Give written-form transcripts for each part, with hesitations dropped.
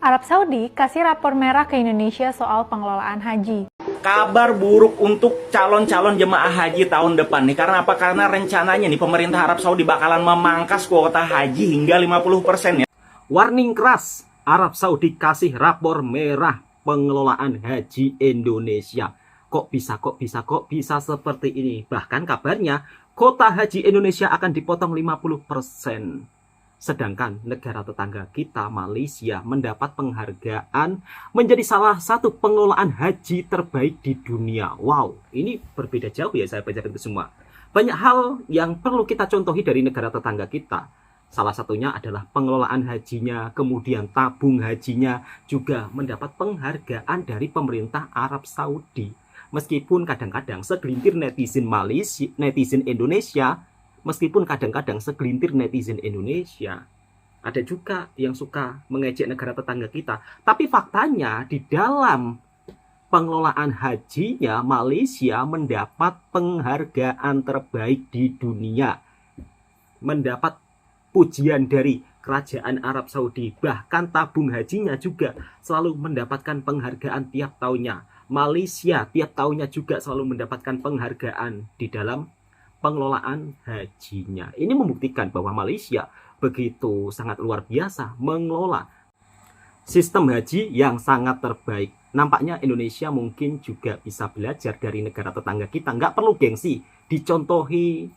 Arab Saudi kasih rapor merah ke Indonesia soal pengelolaan haji. Kabar buruk untuk calon-calon jemaah haji tahun depan nih. Karena apa? Karena rencananya nih pemerintah Arab Saudi bakalan memangkas kuota haji hingga 50% ya. Warning keras, Arab Saudi kasih rapor merah pengelolaan haji Indonesia. Kok bisa seperti ini? Bahkan kabarnya kuota haji Indonesia akan dipotong 50%. Sedangkan negara tetangga kita, Malaysia, mendapat penghargaan menjadi salah satu pengelolaan haji terbaik di dunia. Wow, ini berbeda jauh ya, saya bacakan itu semua. Banyak hal yang perlu kita contohi dari negara tetangga kita. Salah satunya adalah pengelolaan hajinya, kemudian tabung hajinya juga mendapat penghargaan dari pemerintah Arab Saudi. Meskipun kadang-kadang segelintir netizen Malaysia, netizen Indonesia, ada juga yang suka mengejek negara tetangga kita. Tapi faktanya di dalam pengelolaan hajinya, Malaysia mendapat penghargaan terbaik di dunia. Mendapat pujian dari kerajaan Arab Saudi. Bahkan tabung hajinya juga selalu mendapatkan penghargaan tiap tahunnya. Malaysia tiap tahunnya juga selalu mendapatkan penghargaan di dalam pengelolaan hajinya. Ini membuktikan bahwa Malaysia begitu sangat luar biasa mengelola sistem haji yang sangat terbaik. Nampaknya Indonesia mungkin juga bisa belajar dari negara tetangga kita. Nggak perlu gengsi, dicontohi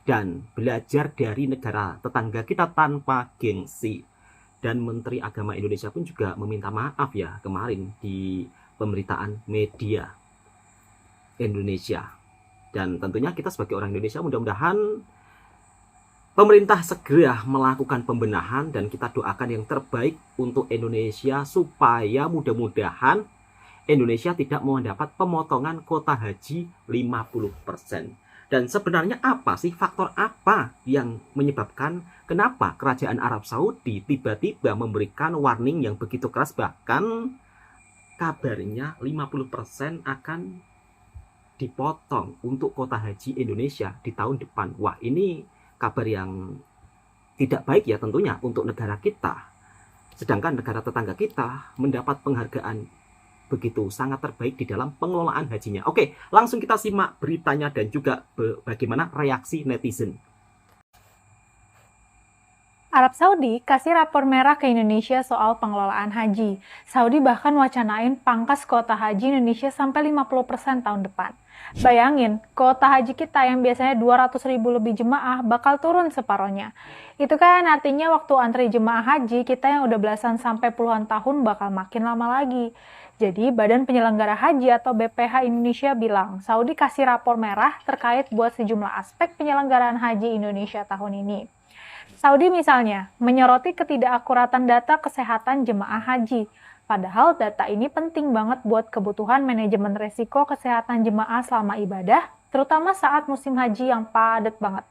dan belajar dari negara tetangga kita tanpa gengsi. Dan Menteri Agama Indonesia pun juga meminta maaf ya kemarin di pemberitaan media Indonesia. Dan tentunya kita sebagai orang Indonesia mudah-mudahan pemerintah segera melakukan pembenahan dan kita doakan yang terbaik untuk Indonesia supaya mudah-mudahan Indonesia tidak mendapat pemotongan kuota haji 50%. Dan sebenarnya apa sih, faktor apa yang menyebabkan kenapa kerajaan Arab Saudi tiba-tiba memberikan warning yang begitu keras, bahkan kabarnya 50% akan dipotong untuk kuota haji Indonesia di tahun depan. Wah, ini kabar yang tidak baik ya tentunya untuk negara kita. Sedangkan negara tetangga kita mendapat penghargaan begitu sangat terbaik di dalam pengelolaan hajinya. Oke, langsung kita simak beritanya dan juga bagaimana reaksi netizen. Arab Saudi kasih rapor merah ke Indonesia soal pengelolaan haji. Saudi bahkan wacanain pangkas kuota haji Indonesia sampai 50% tahun depan. Bayangin, kuota haji kita yang biasanya 200.000 lebih jemaah bakal turun separohnya. Itu kan artinya waktu antri jemaah haji kita yang udah belasan sampai puluhan tahun bakal makin lama lagi. Jadi Badan Penyelenggara Haji atau BPH Indonesia bilang, Saudi kasih rapor merah terkait buat sejumlah aspek penyelenggaraan haji Indonesia tahun ini. Saudi misalnya menyoroti ketidakakuratan data kesehatan jemaah haji. Padahal data ini penting banget buat kebutuhan manajemen resiko kesehatan jemaah selama ibadah, terutama saat musim haji yang padat banget.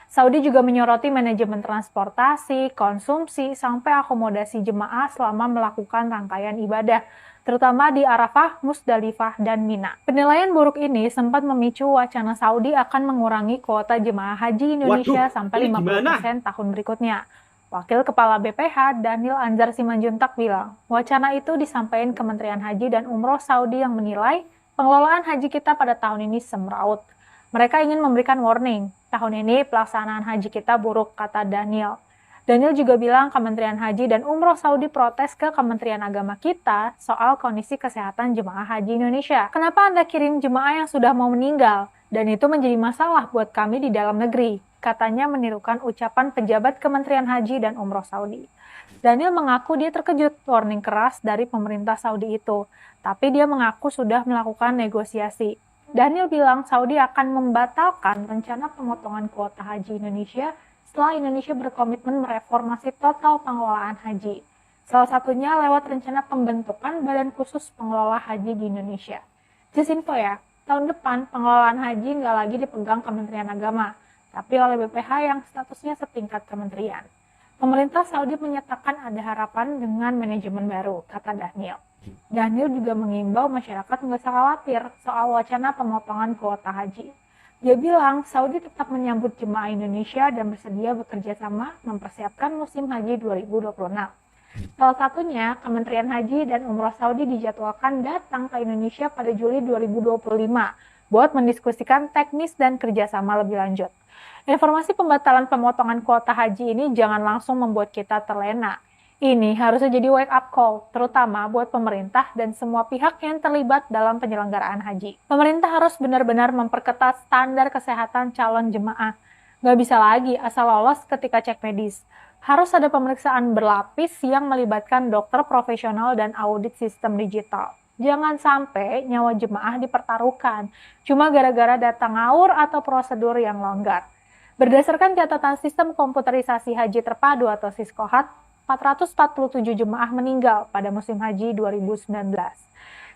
Saudi juga menyoroti manajemen transportasi, konsumsi, sampai akomodasi jemaah selama melakukan rangkaian ibadah, terutama di Arafah, Musdalifah, dan Mina. Penilaian buruk ini sempat memicu wacana Saudi akan mengurangi kuota jemaah haji Indonesia sampai 50% tahun berikutnya. Wakil Kepala BPH Daniel Anzar Simanjuntak bilang, wacana itu disampaikan Kementerian Haji dan Umroh Saudi yang menilai pengelolaan haji kita pada tahun ini semraut. Mereka ingin memberikan warning, tahun ini pelaksanaan haji kita buruk, kata Daniel. Daniel juga bilang Kementerian Haji dan Umroh Saudi protes ke Kementerian Agama kita soal kondisi kesehatan jemaah haji Indonesia. Kenapa Anda kirim jemaah yang sudah mau meninggal? Dan itu menjadi masalah buat kami di dalam negeri, katanya menirukan ucapan pejabat Kementerian Haji dan Umroh Saudi. Daniel mengaku dia terkejut warning keras dari pemerintah Saudi itu, tapi dia mengaku sudah melakukan negosiasi. Daniel bilang Saudi akan membatalkan rencana pemotongan kuota haji Indonesia setelah Indonesia berkomitmen mereformasi total pengelolaan haji. Salah satunya lewat rencana pembentukan Badan Khusus Pengelola Haji di Indonesia. Just info ya, tahun depan pengelolaan haji nggak lagi dipegang Kementerian Agama, tapi oleh BPH yang statusnya setingkat kementerian. Pemerintah Saudi menyatakan ada harapan dengan manajemen baru, kata Daniel. Daniel juga mengimbau masyarakat nggak usah khawatir soal wacana pemotongan kuota haji. Dia bilang Saudi tetap menyambut jemaah Indonesia dan bersedia bekerja sama mempersiapkan musim haji 2026. Salah satunya, Kementerian Haji dan Umroh Saudi dijadwalkan datang ke Indonesia pada Juli 2025 buat mendiskusikan teknis dan kerjasama lebih lanjut. Informasi pembatalan pemotongan kuota haji ini jangan langsung membuat kita terlena. Ini harusnya jadi wake up call, terutama buat pemerintah dan semua pihak yang terlibat dalam penyelenggaraan haji. Pemerintah harus benar-benar memperketat standar kesehatan calon jemaah. Nggak bisa lagi asal lolos ketika cek medis. Harus ada pemeriksaan berlapis yang melibatkan dokter profesional dan audit sistem digital. Jangan sampai nyawa jemaah dipertaruhkan, cuma gara-gara data ngawur atau prosedur yang longgar. Berdasarkan catatan sistem komputerisasi haji terpadu atau Siskohat, 447 jemaah meninggal pada musim haji 2019.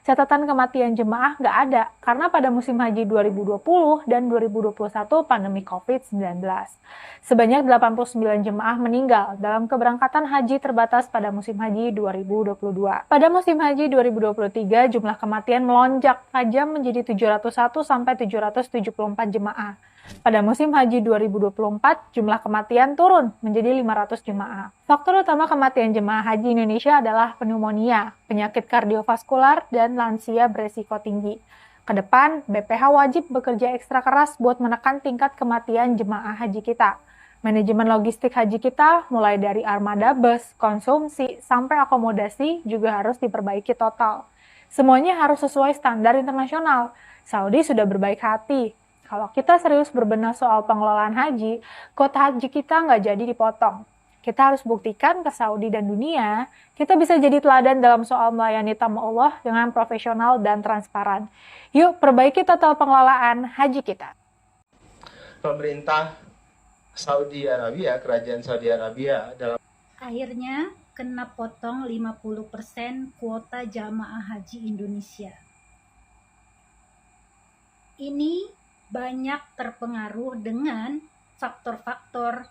Catatan kematian jemaah nggak ada karena pada musim haji 2020 dan 2021 pandemi COVID-19. Sebanyak 89 jemaah meninggal dalam keberangkatan haji terbatas pada musim haji 2022. Pada musim haji 2023, jumlah kematian melonjak tajam menjadi 701 sampai 774 jemaah. Pada musim haji 2024, jumlah kematian turun menjadi 500 jemaah. Faktor utama kematian jemaah haji Indonesia adalah pneumonia, penyakit kardiovaskular, dan lansia beresiko tinggi. Kedepan, BPH wajib bekerja ekstra keras buat menekan tingkat kematian jemaah haji kita. Manajemen logistik haji kita, mulai dari armada bus, konsumsi, sampai akomodasi juga harus diperbaiki total. Semuanya harus sesuai standar internasional. Saudi sudah berbaik hati. Kalau kita serius berbenah soal pengelolaan haji, kuota haji kita nggak jadi dipotong. Kita harus buktikan ke Saudi dan dunia, kita bisa jadi teladan dalam soal melayani tamu Allah dengan profesional dan transparan. Yuk, perbaiki total pengelolaan haji kita. Pemerintah Saudi Arabia, Kerajaan Saudi Arabia dalam akhirnya kena potong 50% kuota jamaah haji Indonesia. Ini banyak terpengaruh dengan faktor-faktor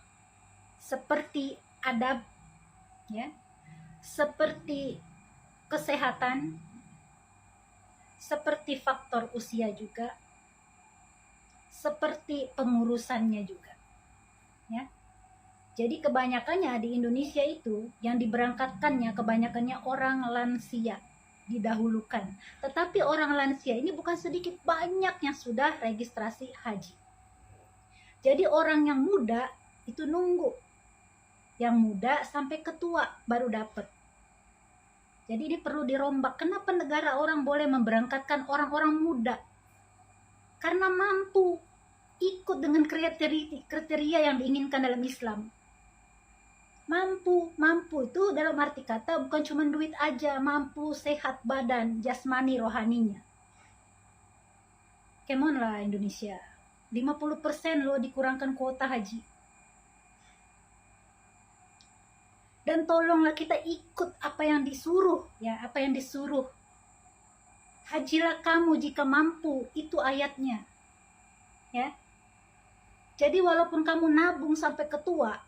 seperti adab, ya, seperti kesehatan, seperti faktor usia juga, seperti pengurusannya juga, ya. Jadi kebanyakannya di Indonesia itu yang diberangkatkannya kebanyakannya orang lansia didahulukan. Tetapi orang lansia ini bukan sedikit, banyak yang sudah registrasi haji. Jadi orang yang muda itu nunggu. Yang muda sampai ketua baru dapat. Jadi ini perlu dirombak. Kenapa negara orang boleh memberangkatkan orang-orang muda? Karena mampu ikut dengan kriteria yang diinginkan dalam Islam. Mampu itu dalam arti kata bukan cuma duit aja, mampu sehat badan, jasmani, rohaninya. Come on lah Indonesia, 50% loh dikurangkan kuota haji. Dan tolonglah kita ikut apa yang disuruh, ya, apa yang disuruh. Hajilah kamu jika mampu, itu ayatnya. Ya. Jadi walaupun kamu nabung sampai ketua,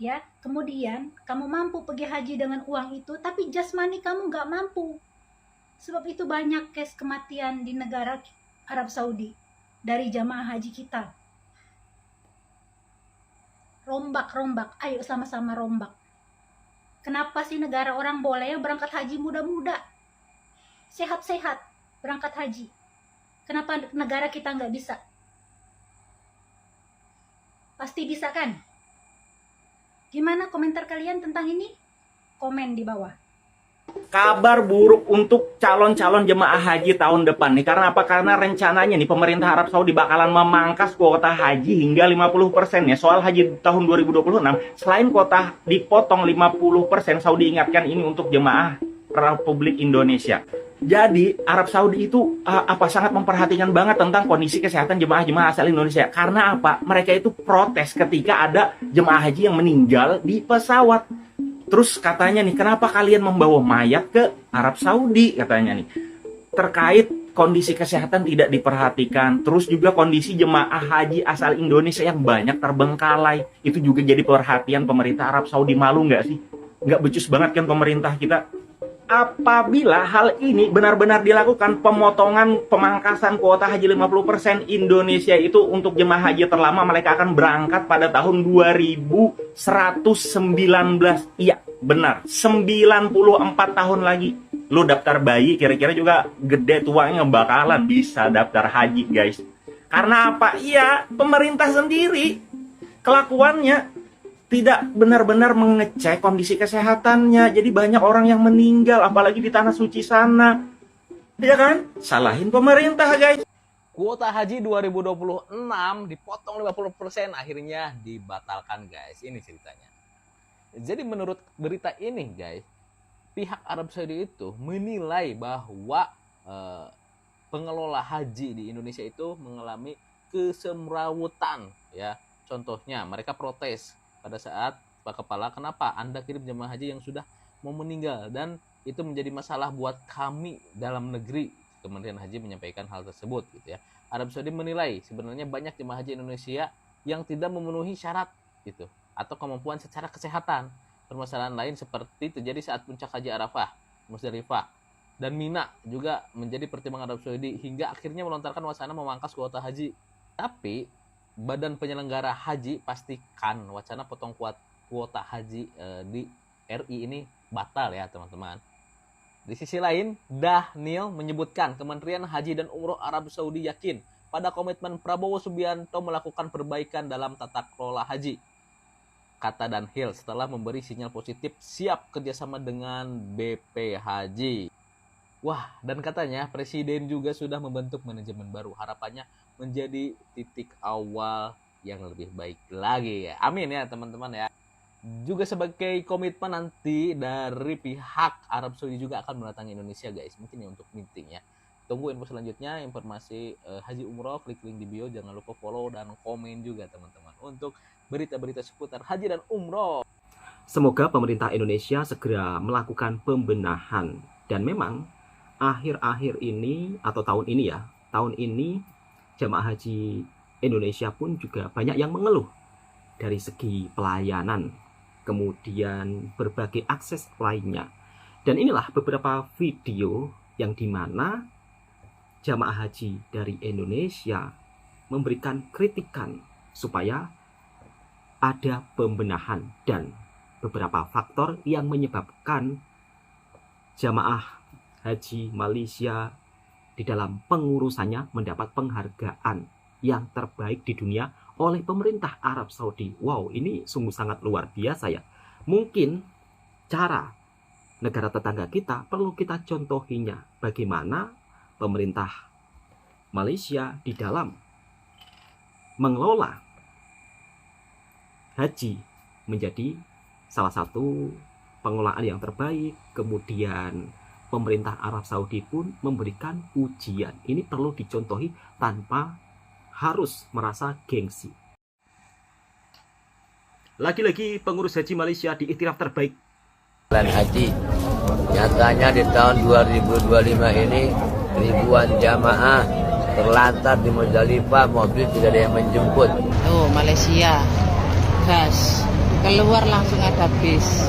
ya, kemudian kamu mampu pergi haji dengan uang itu, tapi jasmani kamu nggak mampu. Sebab itu banyak case kematian di negara Arab Saudi dari jamaah haji kita. Rombak, ayo sama-sama rombak. Kenapa sih negara orang boleh berangkat haji muda-muda, sehat-sehat berangkat haji? Kenapa negara kita nggak bisa? Pasti bisa kan? Gimana komentar kalian tentang ini? Komen di bawah. Kabar buruk untuk calon-calon jemaah haji tahun depan nih. Karena apa? Karena rencananya nih pemerintah Arab Saudi bakalan memangkas kuota haji hingga 50% ya. Soal haji tahun 2026, selain kuota dipotong 50%, Saudi ingatkan ini untuk jemaah Republik Indonesia. Jadi Arab Saudi itu sangat memperhatikan banget tentang kondisi kesehatan jemaah-jemaah asal Indonesia. Karena apa? Mereka itu protes ketika ada jemaah haji yang meninggal di pesawat. Terus katanya nih, kenapa kalian membawa mayat ke Arab Saudi? Katanya nih, terkait kondisi kesehatan tidak diperhatikan. Terus juga kondisi jemaah haji asal Indonesia yang banyak terbengkalai. Itu juga jadi perhatian pemerintah Arab Saudi. Malu nggak sih? Nggak becus banget kan pemerintah kita? Apabila hal ini benar-benar dilakukan, pemangkasan kuota haji 50%, Indonesia itu untuk jemaah haji terlama mereka akan berangkat pada tahun 2119. Iya, benar, 94 tahun lagi lu daftar bayi, kira-kira juga gede tuanya bakalan bisa daftar haji, guys. Karena apa? Iya, pemerintah sendiri kelakuannya tidak benar-benar mengecek kondisi kesehatannya. Jadi banyak orang yang meninggal, apalagi di tanah suci sana. Ya kan? Salahin pemerintah, guys. Kuota haji 2026 dipotong 50%, akhirnya dibatalkan, guys. Ini ceritanya. Jadi menurut berita ini, guys, pihak Arab Saudi itu menilai bahwa pengelola haji di Indonesia itu mengalami kesemrawutan, ya. Contohnya, mereka protes pada saat Pak Kepala, kenapa Anda kirim jemaah haji yang sudah mau meninggal, dan itu menjadi masalah buat kami dalam negeri. Kementerian Haji menyampaikan hal tersebut, gitu ya. Arab Saudi menilai sebenarnya banyak jemaah haji Indonesia yang tidak memenuhi syarat gitu atau kemampuan secara kesehatan. Permasalahan lain seperti terjadi saat puncak haji Arafah, Musdalifah, dan Mina juga menjadi pertimbangan Arab Saudi hingga akhirnya melontarkan wacana memangkas kuota haji. Tapi Badan Penyelenggara Haji pastikan wacana potong kuota haji di RI ini batal, ya teman-teman. Di sisi lain, Dhanil menyebutkan Kementerian Haji dan Umroh Arab Saudi yakin pada komitmen Prabowo Subianto melakukan perbaikan dalam tata kelola haji. Kata Dhanil setelah memberi sinyal positif siap kerjasama dengan BP Haji. Wah, dan katanya Presiden juga sudah membentuk manajemen baru. Harapannya menjadi titik awal yang lebih baik lagi, ya. Amin ya teman-teman, ya. Juga sebagai komitmen nanti dari pihak Arab Saudi juga akan mendatangi Indonesia, guys. Mungkin ya untuk meeting, ya. Tunggu info selanjutnya, informasi haji umroh, klik link di bio. Jangan lupa follow dan komen juga teman-teman untuk berita-berita seputar haji dan umroh. Semoga pemerintah Indonesia segera melakukan pembenahan. Dan memang akhir-akhir ini atau tahun ini jamaah haji Indonesia pun juga banyak yang mengeluh dari segi pelayanan, kemudian berbagai akses lainnya. Dan inilah beberapa video yang dimana jamaah haji dari Indonesia memberikan kritikan supaya ada pembenahan dan beberapa faktor yang menyebabkan jamaah haji Malaysia di dalam pengurusannya mendapat penghargaan yang terbaik di dunia oleh pemerintah Arab Saudi. Wow, ini sungguh sangat luar biasa, ya. Mungkin cara negara tetangga kita perlu kita contohinya bagaimana pemerintah Malaysia di dalam mengelola haji menjadi salah satu pengelolaan yang terbaik. Kemudian pemerintah Arab Saudi pun memberikan ujian. Ini perlu dicontohi tanpa harus merasa gengsi. Lagi-lagi pengurus haji Malaysia diiktiraf terbaik. Haji nyatanya di tahun 2025 ini ribuan jamaah terlantar di Musdalifah, mobil tidak ada yang menjemput. Oh, Malaysia gas keluar langsung ada bis.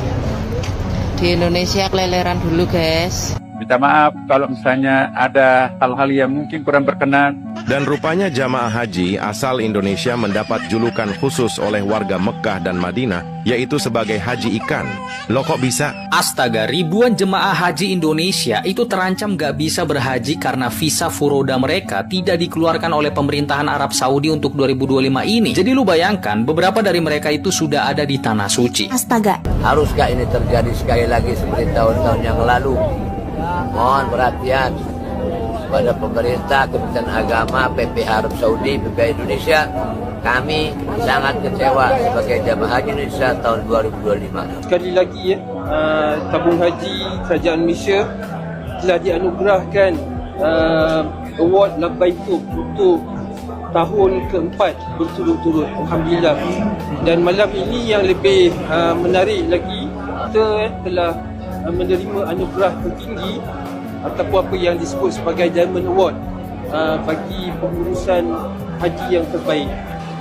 Di Indonesia keleleran dulu, guys. Minta maaf kalau misalnya ada hal-hal yang mungkin kurang berkenan. Dan rupanya jamaah haji asal Indonesia mendapat julukan khusus oleh warga Mekah dan Madinah, yaitu sebagai haji ikan. Loh kok bisa? Astaga, ribuan jemaah haji Indonesia itu terancam gak bisa berhaji karena visa furoda mereka tidak dikeluarkan oleh pemerintahan Arab Saudi untuk 2025 ini. Jadi lu bayangkan, beberapa dari mereka itu sudah ada di Tanah Suci. Astaga. Haruskah ini terjadi sekali lagi seperti tahun-tahun yang lalu? Mohon perhatian pada pemerintah, Kementerian Agama, PPH Arab Saudi, PPH Indonesia. Kami sangat kecewa sebagai jamaah haji Indonesia tahun 2025. Sekali lagi ya, tabung haji kerajaan Malaysia telah dianugerahkan award Labbaikuk untuk tahun keempat berturut-turut. Alhamdulillah. Dan malam ini yang lebih menarik lagi, kita telah menerima anugerah tertinggi ataupun apa yang disebut sebagai Diamond Award bagi pengurusan haji yang terbaik.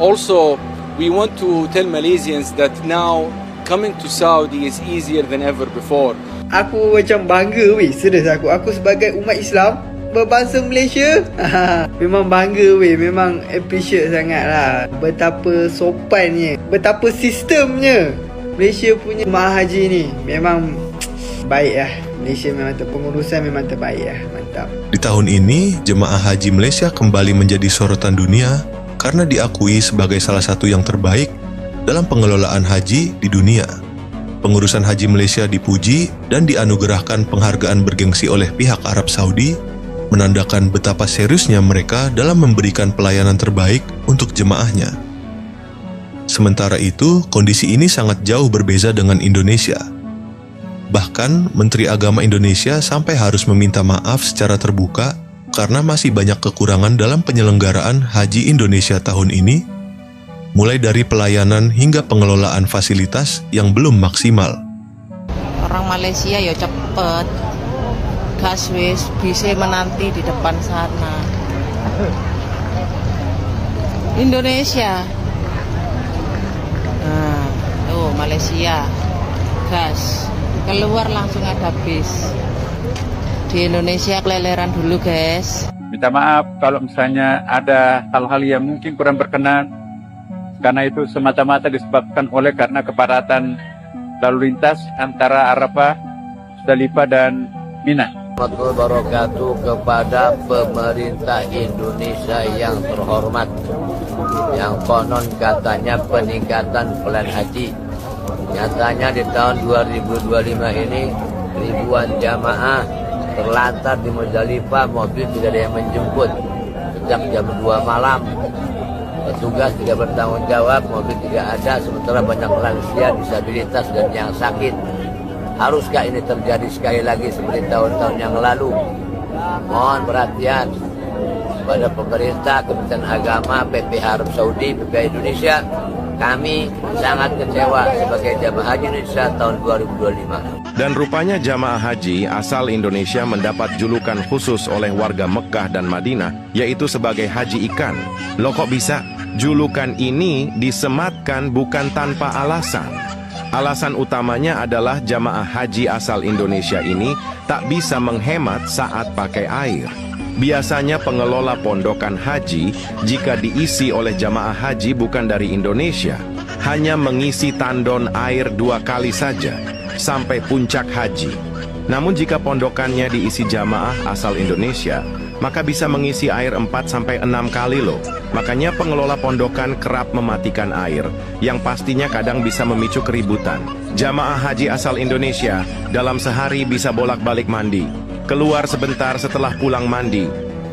Also, we want to tell Malaysians that now coming to Saudi is easier than ever before. Aku macam bangga weh, serius aku sebagai umat Islam berbangsa Malaysia. Memang bangga weh, memang appreciate sangat lah betapa sopannya, betapa sistemnya Malaysia punya jemaah haji ni memang baik lah. Malaysia memang pengurusan memang terbaik lah. Mantap. Di tahun ini, jemaah haji Malaysia kembali menjadi sorotan dunia karena diakui sebagai salah satu yang terbaik dalam pengelolaan haji di dunia. Pengurusan haji Malaysia dipuji dan dianugerahkan penghargaan bergengsi oleh pihak Arab Saudi, menandakan betapa seriusnya mereka dalam memberikan pelayanan terbaik untuk jemaahnya. Sementara itu, kondisi ini sangat jauh berbeza dengan Indonesia. Bahkan, Menteri Agama Indonesia sampai harus meminta maaf secara terbuka karena masih banyak kekurangan dalam penyelenggaraan haji Indonesia tahun ini, mulai dari pelayanan hingga pengelolaan fasilitas yang belum maksimal. Orang Malaysia ya cepet, gas wis bisa menanti di depan sana. Indonesia, nah, tuh Malaysia, gas keluar langsung ada bis. Di Indonesia keleleran dulu guys. Minta maaf kalau misalnya ada hal-hal yang mungkin kurang berkenan, karena itu semata-mata disebabkan oleh karena kepadatan lalu lintas antara Arafah, Musdalifah dan Mina. Warahmatullahi wabarakatuh kepada pemerintah Indonesia yang terhormat, yang konon katanya peningkatan plan haji. Nyatanya di tahun 2025 ini ribuan jamaah terlantar di Musdalifah, mobil tidak ada yang menjemput sejak jam 2 malam. Petugas tidak bertanggung jawab, mobil tidak ada, sementara banyak lansia, disabilitas dan yang sakit. Haruskah ini terjadi sekali lagi seperti tahun-tahun yang lalu? Mohon perhatian kepada pemerintah, Kementerian Agama, PPH Arab Saudi, PPH Indonesia. Kami sangat kecewa sebagai jamaah haji Indonesia tahun 2025. Dan rupanya jamaah haji asal Indonesia mendapat julukan khusus oleh warga Mekah dan Madinah, yaitu sebagai haji ikan. Loh kok bisa? Julukan ini disematkan bukan tanpa alasan. Alasan utamanya adalah jamaah haji asal Indonesia ini tak bisa menghemat saat pakai air. Biasanya pengelola pondokan haji, jika diisi oleh jamaah haji bukan dari Indonesia, hanya mengisi tandon air 2 kali saja, sampai puncak haji. Namun jika pondokannya diisi jamaah asal Indonesia, maka bisa mengisi air 4-6 kali loh. Makanya pengelola pondokan kerap mematikan air, yang pastinya kadang bisa memicu keributan. Jamaah haji asal Indonesia dalam sehari bisa bolak-balik mandi, keluar sebentar setelah pulang mandi,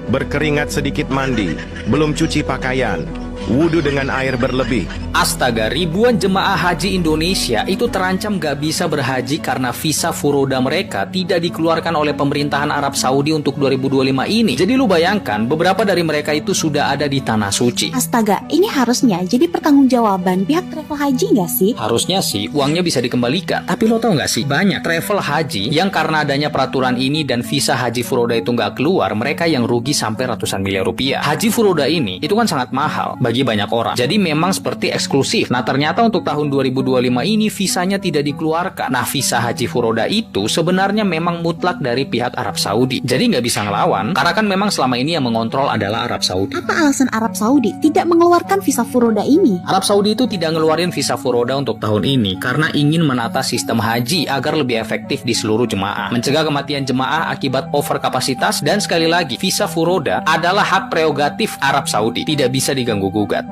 berkeringat sedikit mandi, belum cuci pakaian, wudhu dengan air berlebih. Astaga, ribuan jemaah haji Indonesia itu terancam gak bisa berhaji karena visa furoda mereka tidak dikeluarkan oleh pemerintahan Arab Saudi untuk 2025 ini. Jadi lu bayangkan, beberapa dari mereka itu sudah ada di Tanah Suci. Astaga, ini harusnya jadi pertanggungjawaban pihak travel haji nggak sih? Harusnya sih, uangnya bisa dikembalikan. Tapi lo tau gak sih, banyak travel haji yang karena adanya peraturan ini dan visa haji furoda itu gak keluar, mereka yang rugi sampai ratusan miliar rupiah. Haji furoda ini, itu kan sangat mahal bagi banyak orang. Jadi memang seperti eksklusif. Nah ternyata untuk tahun 2025 ini visanya tidak dikeluarkan. Nah visa haji furoda itu sebenarnya memang mutlak dari pihak Arab Saudi. Jadi nggak bisa ngelawan karena kan memang selama ini yang mengontrol adalah Arab Saudi. Apa alasan Arab Saudi tidak mengeluarkan visa furoda ini? Arab Saudi itu tidak ngeluarin visa furoda untuk tahun ini karena ingin menata sistem haji agar lebih efektif di seluruh jemaah, mencegah kematian jemaah akibat overkapasitas, dan sekali lagi visa furoda adalah hak prerogatif Arab Saudi, tidak bisa diganggu-gugat.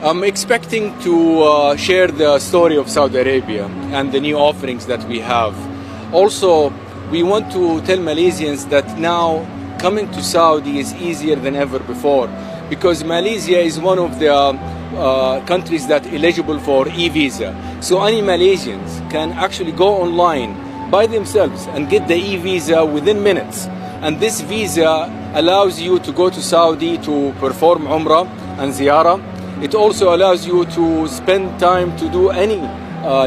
I'm expecting to share the story of Saudi Arabia and the new offerings that we have. Also, we want to tell Malaysians that now coming to Saudi is easier than ever before, because Malaysia is one of the countries that eligible for e-visa. So any Malaysians can actually go online by themselves and get the e-visa within minutes. And this visa allows you to go to Saudi to perform Umrah and Ziyarah. It also allows you to spend time to do any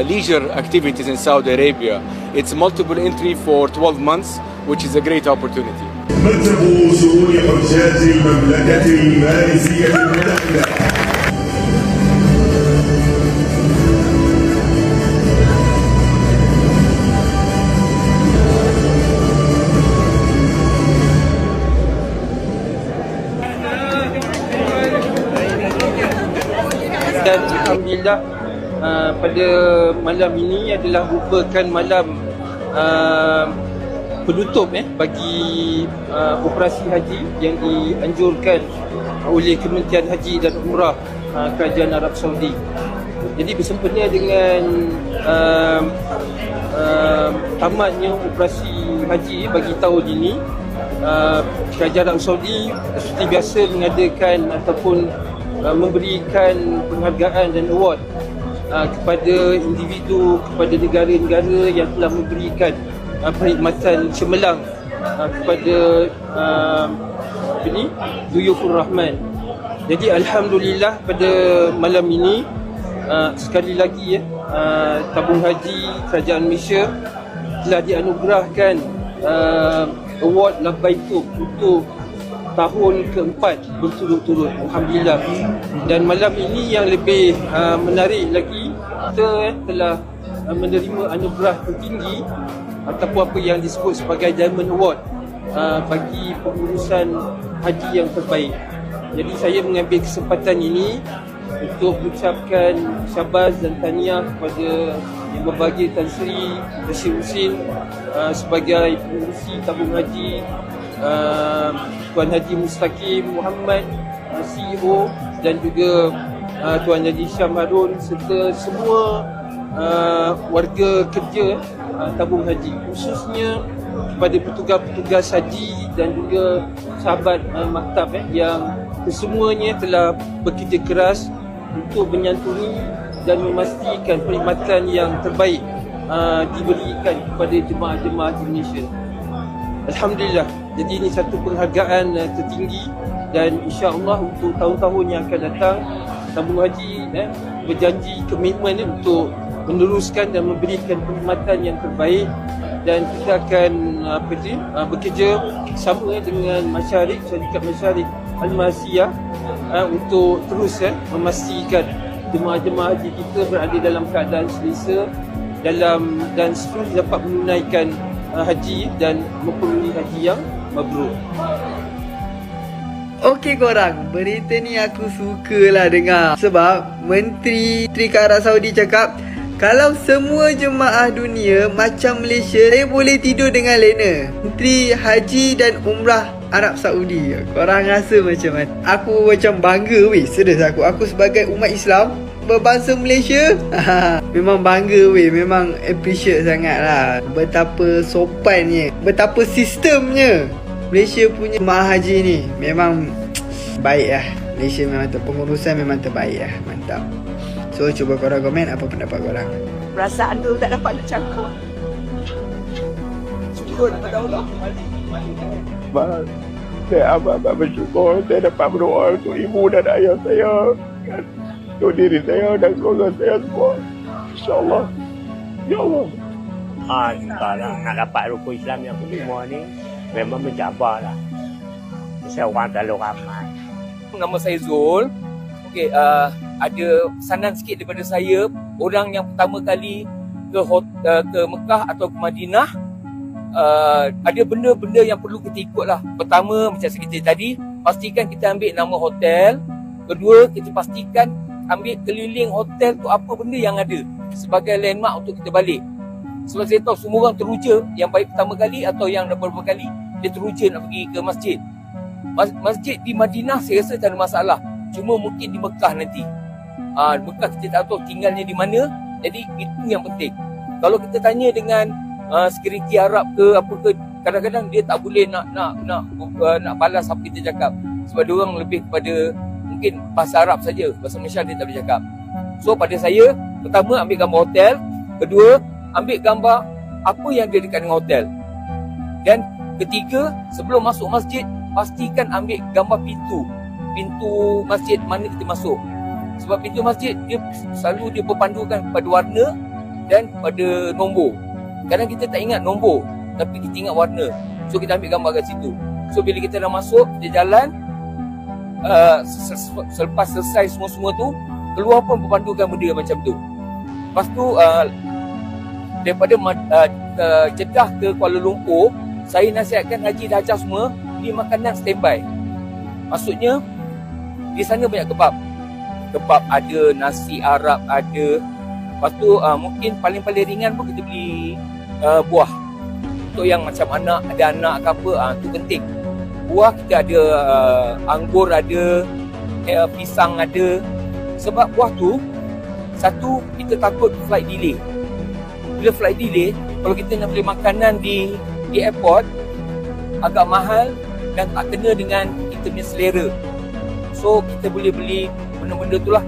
leisure activities in Saudi Arabia. It's multiple entry for 12 months, which is a great opportunity. مكتب شؤون حجاج المملكة الماليزية المتحدة. Dan alhamdulillah pada malam ini adalah merupakan malam penutup bagi operasi haji yang dianjurkan oleh Kementerian Haji dan Umrah Kerajaan Arab Saudi. Jadi bersempena dengan tamatnya operasi haji bagi tahun ini, Kerajaan Arab Saudi seperti biasa mengadakan ataupun memberikan penghargaan dan award kepada individu, kepada negara-negara yang telah memberikan perkhidmatan cemerlang kepada Duyufur Rahman. Jadi alhamdulillah pada malam ini sekali lagi tabung haji Kerajaan Malaysia telah dianugerahkan award Labbaiktum untuk tahun keempat berturut-turut, alhamdulillah. Dan malam ini yang lebih menarik lagi, kita telah menerima anugerah tertinggi ataupun apa yang disebut sebagai Diamond Award bagi pengurusan haji yang terbaik. Jadi saya mengambil kesempatan ini untuk mengucapkan syabas dan tahniah kepada Yang Berbahagia Tan Sri Rashid Husin sebagai pengurusi tabung haji, Tuan Haji Mustaqim Muhammad CEO, dan juga Tuan Haji Syam Harun serta semua warga kerja tabung haji, khususnya kepada petugas-petugas haji dan juga sahabat maktab yang kesemuanya telah bekerja keras untuk menyantuni dan memastikan perkhidmatan yang terbaik diberikan kepada jemaah-jemaah di Malaysia. Alhamdulillah. Jadi ini satu penghargaan tertinggi, dan insya-Allah untuk tahun-tahun yang akan datang tabung haji berjanji komitmen untuk meneruskan dan memberikan perkhidmatan yang terbaik, dan kita akan bekerja sama dengan Masyarik, Syarikat Masyarik Al-Mahsiyah untuk terus memastikan jemaah-jemaah haji kita berada dalam keadaan selesa dan seterusnya dapat menunaikan haji dan memperoleh haji yang mabrur. Okey korang, berita ni aku sukalah dengar. Sebab Menteri Arab Saudi cakap, kalau semua jemaah dunia macam Malaysia, saya boleh tidur dengan lena. Menteri Haji dan Umrah Arab Saudi. Korang rasa macam mana? Aku macam bangga weh, serius aku. Aku sebagai umat Islam berbangsa Malaysia, memang bangga weh, memang appreciate sangat lah. Betapa sopannya, betapa sistemnya Malaysia punya jemaah haji ni. Memang baik lah. Malaysia memang pengurusan memang terbaik lah. Mantap. So cuba korang komen apa pendapat korang. Perasaan tu tak dapat nak cakap. Syukur kepada Allah. Saya amat bersyukur saya dapat berdoa untuk ibu dan ayah saya, untuk diri saya dan keluarga saya semua. InsyaAllah. Ya Allah. Sekarang nak dapat rukun Islam yang kelima ni memang mencabarlah. Saya orang terlalu ramai. Nama saya Zul. Okey, ada pesanan sikit daripada saya. Orang yang pertama kali ke Mekah atau ke Madinah, ada benda-benda yang perlu kita ikut lah. Pertama, macam saya kata tadi, pastikan kita ambil nama hotel. Kedua, kita pastikan ambil keliling hotel tu apa benda yang ada sebagai landmark untuk kita balik. Sebab saya tahu semua orang teruja, yang baik pertama kali atau yang dah beberapa kali, dia teruja nak pergi ke masjid. Masjid di Madinah saya rasa tak ada masalah. Cuma mungkin di Mekah nanti. Mekah kita tak tahu tinggalnya di mana. Jadi itu yang penting. Kalau kita tanya dengan security Arab ke apa ke, kadang-kadang dia tak boleh nak balas apa kita cakap. Sebab dia orang lebih kepada mungkin bahasa Arab saja, bahasa Malaysia dia tak boleh cakap. So pada saya, pertama ambil gambar hotel. Kedua, ambil gambar apa yang dia dekat dengan hotel. Dan ketiga, sebelum masuk masjid, pastikan ambil gambar pintu masjid mana kita masuk. Sebab pintu masjid dia selalu berpandukan kepada warna dan pada nombor. Kadang kita tak ingat nombor, tapi kita ingat warna. So kita ambil gambar kat situ. So bila kita dah masuk, kita jalan, selepas selesai semua-semua tu, keluar pun berpandukan benda macam tu. Lepas tu daripada Jeddah ke Kuala Lumpur, saya nasihatkan Haji dah Hajjah semua beli makanan standby. Maksudnya di sana banyak kebab ada, nasi Arab ada, Lepas tu mungkin paling-paling ringan pun kita beli buah. Untuk yang macam anak, ada anak ke apa, tu penting. Buah kita ada, anggur ada, pisang ada. Sebab buah tu, satu, kita takut flight delay. Bila flight delay, kalau kita nak beli makanan di airport, agak mahal dan tak kena dengan kita punya selera. So, kita boleh beli benda-benda tu lah.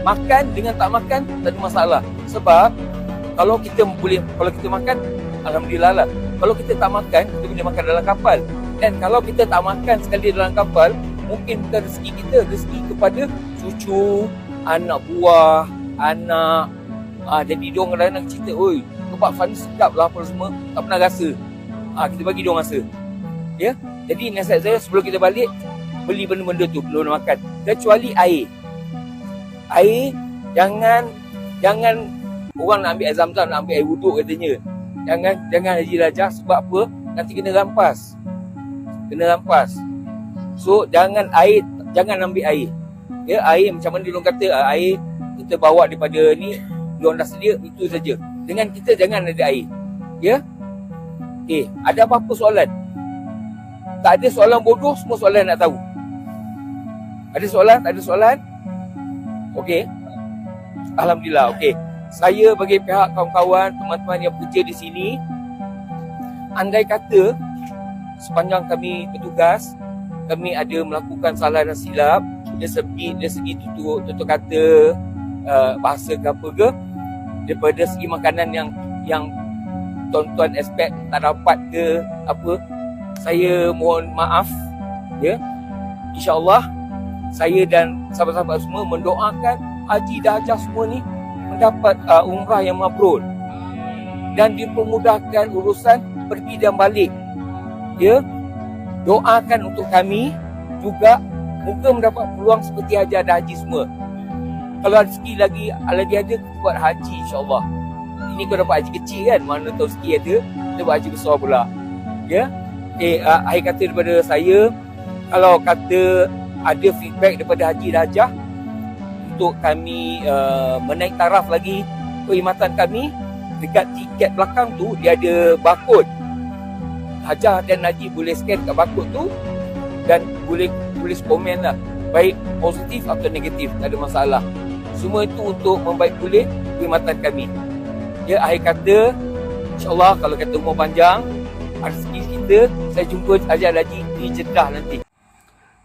Makan dengan tak makan, tak ada masalah. Sebab, kalau kita makan, alhamdulillah lah. Kalau kita tak makan, kita boleh makan dalam kapal. Dan kalau kita tak makan sekali dalam kapal, mungkin bukan rezeki kita, rezeki kepada cucu, anak buah, anak. Jadi diorang kadang-kadang cerita, oi, tempat Fani sedap lah apa semua, tak pernah rasa. Kita bagi diorang rasa. Ya? Jadi nasihat saya, sebelum kita balik, beli benda-benda tu, belum nak makan. Kecuali air. Air, jangan orang nak ambil air Zam-Zam, nak ambil air wuduk katanya. Jangan Haji Rajah, sebab apa? Nanti kena rampas. So, jangan ambil air. Ya, air macam mana diorang kata, air kita bawa daripada ni, diorang dah sedia, itu saja. Dengan kita jangan ada air. Ya? Ada apa-apa soalan? Tak ada soalan bodoh, semua soalan nak tahu. Ada soalan? Tak ada soalan? Okey. Alhamdulillah, okey. Saya bagi pihak kawan-kawan, teman-teman yang bekerja di sini, andai kata sepanjang kami bertugas, kami ada melakukan salah dan silap, dari segi tutur kata, bahasa ke apa ke, daripada segi makanan yang tuan-tuan expect tak dapat ke apa, saya mohon maaf. Ya, InsyaAllah saya dan sahabat-sahabat semua mendoakan Haji dan Hajah semua ni mendapat umrah yang mabrur dan dipermudahkan urusan pergi dan balik. Ya, doakan untuk kami juga, moga mendapat peluang seperti Haji dan Haji semua. Kalau rezeki lagi ada, buat haji insyaAllah. Ini kau dapat haji kecil kan, mana tahu rezeki ada, kita buat haji besar pula. Ya. Akhir kata daripada saya, kalau kata ada feedback daripada Haji Rajah untuk kami menaik taraf lagi perkhidmatan kami, dekat tiket belakang tu dia ada barcode. Hajah dan Haji boleh scan kat barcode tu dan boleh tulis komen lah, baik positif atau negatif, tak ada masalah. Semua itu untuk membaik pulih perkhidmatan kami. Ya, akhir kata, insyaAllah kalau kata umur panjang, rezeki kita, saya jumpa Haji Haji di Jeddah nanti.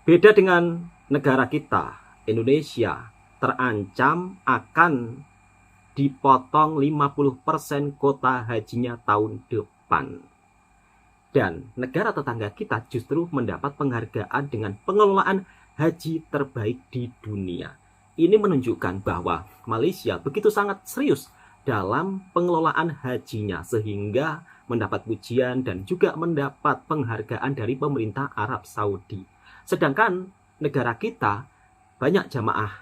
Beda dengan negara kita, Indonesia terancam akan dipotong 50% kota hajinya tahun depan. Dan negara tetangga kita justru mendapat penghargaan dengan pengelolaan haji terbaik di dunia. Ini menunjukkan bahwa Malaysia begitu sangat serius dalam pengelolaan hajinya, sehingga mendapat pujian dan juga mendapat penghargaan dari pemerintah Arab Saudi. Sedangkan negara kita banyak jamaah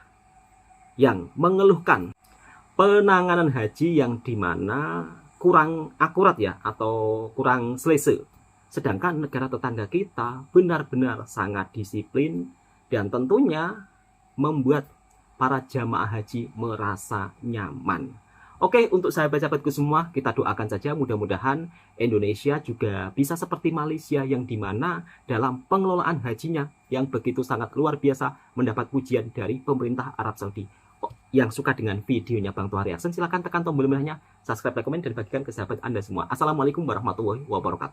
yang mengeluhkan penanganan haji yang dimana kurang akurat ya, atau kurang selesa. Sedangkan negara tetangga kita benar-benar sangat disiplin dan tentunya membuat para jamaah haji merasa nyaman. Oke, untuk sahabat-sahabatku semua, kita doakan saja mudah-mudahan Indonesia juga bisa seperti Malaysia, yang dimana dalam pengelolaan hajinya yang begitu sangat luar biasa mendapat pujian dari pemerintah Arab Saudi. Yang suka dengan videonya Bang Toha Reaction, silahkan tekan tombol merahnya, subscribe, like, komen, dan bagikan ke sahabat Anda semua. Assalamualaikum warahmatullahi wabarakatuh.